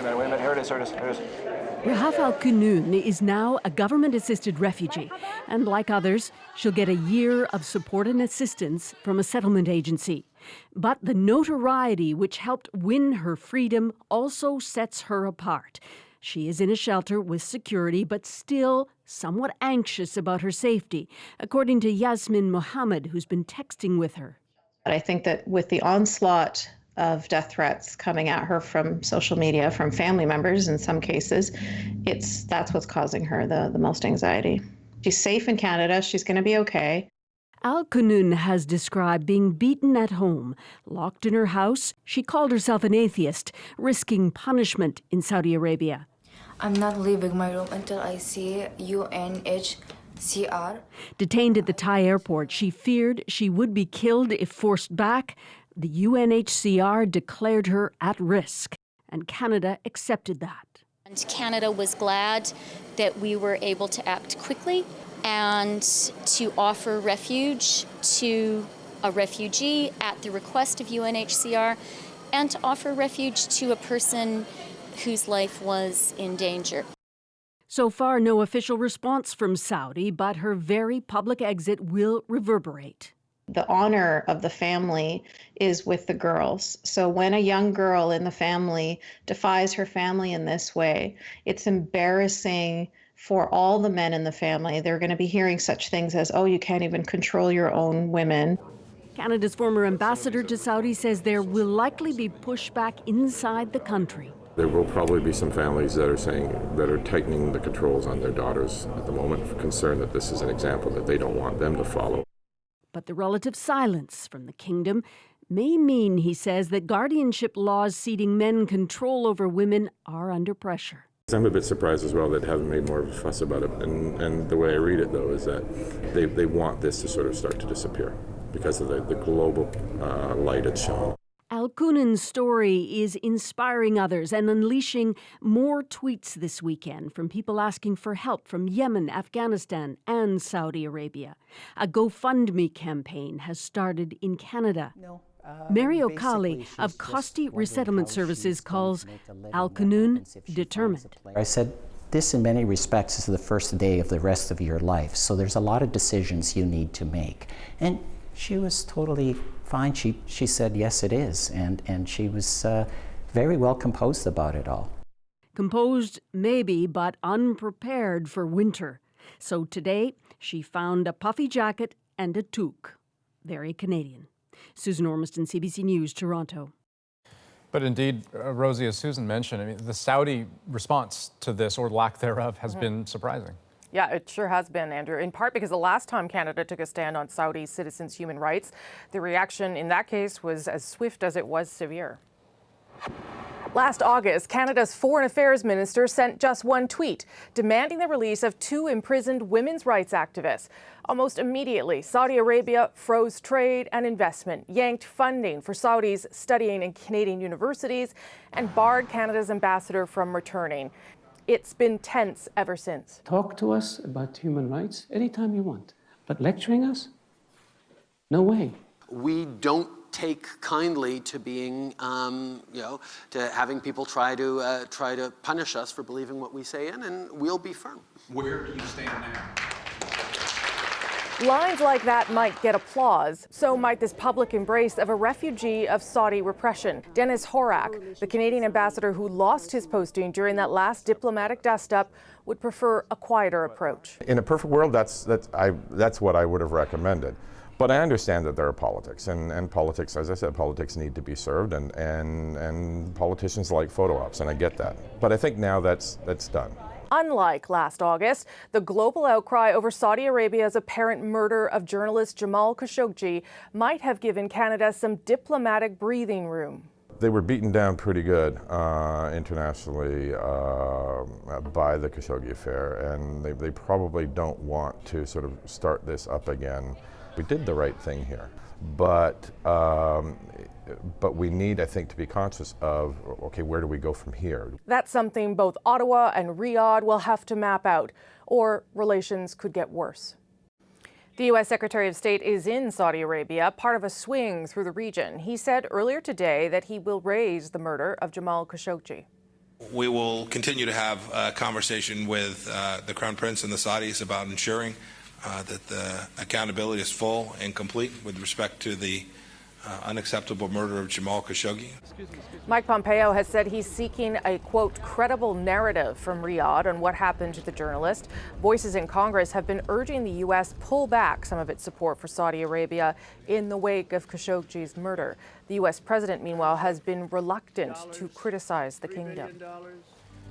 Wait a minute, here it is. Rahaf al-Qunun is now a government-assisted refugee, and like others, she'll get a year of support and assistance from a settlement agency. But the notoriety which helped win her freedom also sets her apart. She is in a shelter with security, but still somewhat anxious about her safety, according to Yasmin Mohammed, who's been texting with her. I think that with the onslaught of death threats coming at her from social media, from family members in some cases, that's what's causing her the most anxiety. She's safe in Canada. She's going to be okay. Al-Qunun has described being beaten at home. Locked in her house, she called herself an atheist, risking punishment in Saudi Arabia. I'm not leaving my room until I see UNHCR. Detained at the Thai airport, she feared she would be killed if forced back. The UNHCR declared her at risk, and Canada accepted that. And Canada was glad that we were able to act quickly and to offer refuge to a refugee at the request of UNHCR, and to offer refuge to a person whose life was in danger. So far, no official response from Saudi, but her very public exit will reverberate. The honor of the family is with the girls. So when a young girl in the family defies her family in this way, it's embarrassing for all the men in the family. They're going to be hearing such things as, oh, you can't even control your own women. Canada's former ambassador to Saudi says there will likely be pushback inside the country. There will probably be some families that are tightening the controls on their daughters at the moment, concerned that this is an example that they don't want them to follow. But the relative silence from the kingdom may mean, he says, that guardianship laws ceding men control over women are under pressure. I'm a bit surprised as well that they haven't made more of a fuss about it. And the way I read it, though, is that they want this to sort of start to disappear because of the global light it's shown. Al-Qunun's story is inspiring others and unleashing more tweets this weekend from people asking for help from Yemen, Afghanistan, and Saudi Arabia. A GoFundMe campaign has started in Canada. Mary O'Callaghan of Chrystia Resettlement Services calls Al-Qunun determined. I said, this in many respects is the first day of the rest of your life, so there's a lot of decisions you need to make. And she was totally fine. She said, yes, it is. And she was very well composed about it all. Composed, maybe, but unprepared for winter. So today, she found a puffy jacket and a toque. Very Canadian. Susan Ormiston, CBC News, Toronto. But indeed, Rosie, as Susan mentioned, I mean, the Saudi response to this, or lack thereof, has been surprising. Yeah, it sure has been, Andrew, in part because the last time Canada took a stand on Saudi citizens' human rights, the reaction in that case was as swift as it was severe. Last August, Canada's Foreign Affairs Minister sent just one tweet demanding the release of 2 imprisoned women's rights activists. Almost immediately, Saudi Arabia froze trade and investment, yanked funding for Saudis studying in Canadian universities, and barred Canada's ambassador from returning. It's been tense ever since. Talk to us about human rights anytime you want, but lecturing us? No way. We don't take kindly to being, to having people try to punish us for believing what we say in, and we'll be firm. Where do you stand now? Lines like that might get applause. So might this public embrace of a refugee of Saudi repression. Dennis Horak, the Canadian ambassador who lost his posting during that last diplomatic dust-up, would prefer a quieter approach. In a perfect world, that's what I would have recommended. But I understand that there are politics, and politics, as I said, politics need to be served, and politicians like photo ops, and I get that. But I think now that's done. Unlike last August, the global outcry over Saudi Arabia's apparent murder of journalist Jamal Khashoggi might have given Canada some diplomatic breathing room. They were beaten down pretty good internationally by the Khashoggi affair, and they probably don't want to sort of start this up again. We did the right thing here, but we need, I think, to be conscious of, okay, where do we go from here? That's something both Ottawa and Riyadh will have to map out, or relations could get worse. The U.S. Secretary of State is in Saudi Arabia, part of a swing through the region. He said earlier today that he will raise the murder of Jamal Khashoggi. We will continue to have a conversation with the Crown Prince and the Saudis about ensuring that the accountability is full and complete with respect to the unacceptable murder of Jamal Khashoggi. Mike Pompeo has said he's seeking a, quote, credible narrative from Riyadh on what happened to the journalist. Voices in Congress have been urging the U.S. pull back some of its support for Saudi Arabia in the wake of Khashoggi's murder. The U.S. president, meanwhile, has been reluctant to criticize the kingdom.